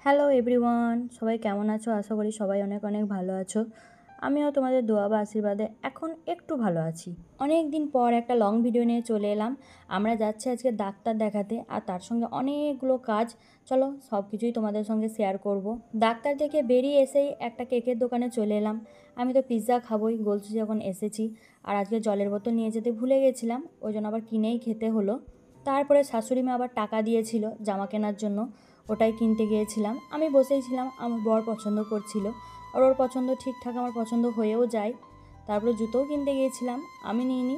Hello everyone, সবাই কেমন আছো? আশা করি সবাই অনেক অনেক ভালো আছো। আমিও তোমাদের দোয়া বা আশীর্বাদে এখন একটু ভালো আছি। অনেক দিন পর একটা লং ভিডিও নিয়ে চলে এলাম। আমরা যাচ্ছি আজকে ডাক্তার দেখাতে, আর তার সঙ্গে অনেকগুলো কাজ। চলো সব কিছুই তোমাদের সঙ্গে শেয়ার করব। ডাক্তার থেকে বেরিয়ে এসেই একটা কেকের দোকানে চলে এলাম। আমি তো পিৎজা খাবোই, বলছি যখন এসেছি। আর আজকে জলের বোতল নিয়ে যেতে ভুলে গেছিলাম, ওই জন্য আবার কিনেই খেতে হলো। তারপরে শাশুড়ি মা আবার টাকা দিয়েছিল জামা কেনার জন্য, ওটাই কিনতে গিয়েছিলাম। আমি বসেই ছিলাম, আমার বর পছন্দ করছিল, আর ওর পছন্দ ঠিকঠাক আমার পছন্দ হয়েও যায়। তারপরে জুতোও কিনতে গিয়েছিলাম, আমি নিইনি,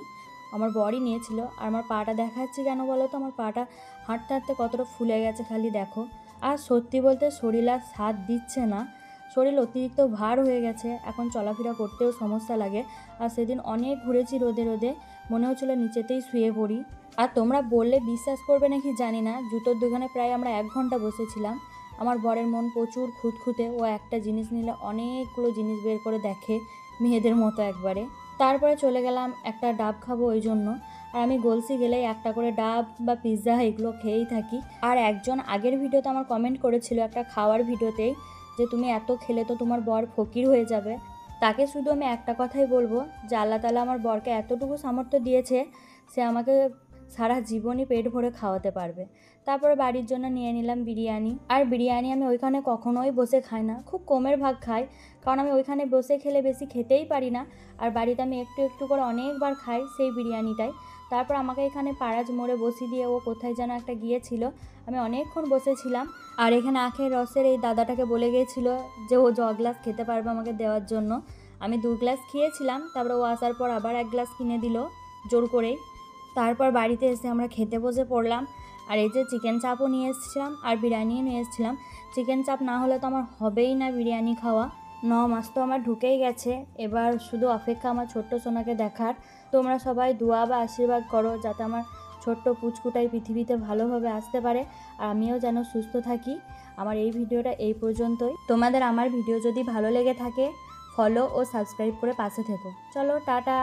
আমার বরই নিয়েছিল। আর আমার পাটা দেখাচ্ছি কেন বলো তো? আমার পাটা হাঁটতে হাঁটতে কতটা ফুলে গেছে খালি দেখো। আর সত্যি বলতে শরীর আর সাথ দিচ্ছে না, শরীর অতিরিক্ত ভার হয়ে গেছে, এখন চলাফেরা করতেও সমস্যা লাগে। আর সেদিন অনেক ঘুরেছি রোদে রোদে, মনে হচ্ছিলো নিচেতেই শুয়ে পড়ি। আর তোমরা বললে বিশ্বাস করবে নাকি জানি না, জুতোর দোকানে প্রায় আমরা 1 ঘন্টা বসেছিলাম। আমার বরের মন প্রচুর খুঁতখুঁতে, ও একটা জিনিস নিলে অনেকগুলো জিনিস বের করে দেখে, মেয়েদের মতো একবারে। তারপরে চলে গেলাম একটা ডাব খাবো ওই জন্য। আর আমি গলসি গেলেই একটা করে ডাব বা পিৎজা এগুলো খেয়েই থাকি। আর একজন আগের ভিডিওতে আমার কমেন্ট করেছিল, একটা খাওয়ার ভিডিওতেই, যে তুমি এত খেলে তো তোমার বর ফকির হয়ে যাবে। তাকে শুধু আমি একটা কথাই বলবো, যে আল্লাহ তাআলা আমার বরকে এতটুকু সামর্থ্য দিয়েছে, সে আমাকে সারা জীবনই পেট ভরে খাওয়াতে পারবে। তারপরে বাড়ির জন্য নিয়ে নিলাম বিরিয়ানি। আর বিরিয়ানি আমি ওইখানে কখনোই বসে খাই না, খুব কমের ভাগ খাই, কারণ আমি ওইখানে বসে খেলে বেশি খেতেই পারি না। আর বাড়িতে আমি একটু একটু করে অনেকবার খাই সেই বিরিয়ানিটাই। তারপর আমাকে এখানে পাড়াজ মোড়ে বসিয়ে দিয়ে ও কোথায় যেন একটা গিয়েছিল, আমি অনেকক্ষণ বসেছিলাম। আর এখানে আখের রসের এই দাদাটাকে বলে গিয়েছিল যে ও 1 গ্লাস খেতে পারবে আমাকে দেওয়ার জন্য। আমি 2 গ্লাস খেয়েছিলাম, তারপরে ও আসার পর আবার 1 গ্লাস কিনে দিল জোর করেই। তারপর বাড়িতে এসে আমরা খেতে বসে পড়লাম। আর এই যে চিকেন চাপও নিয়ে এসেছিলাম আর বিরিয়ানিও নিয়ে এসেছিলাম। চিকেন চাপ না হলে তো আমার হবেই না বিরিয়ানি খাওয়া। 9 মাস তো আমার ঢুকেই গেছে, এবার শুধু অপেক্ষা আমার ছোট্ট সোনাকে দেখার। তোমরা সবাই দোয়া বা আশীর্বাদ করো যাতে আমার ছোট্ট পুচকুটাই পৃথিবীতে ভালোভাবে আসতে পারে, আর আমিও যেন সুস্থ থাকি। আমার এই ভিডিওটা এই পর্যন্তই। তোমাদের আমার ভিডিও যদি ভালো লেগে থাকে, ফলো ও সাবস্ক্রাইব করে পাশে থেকো। চলো টাটা।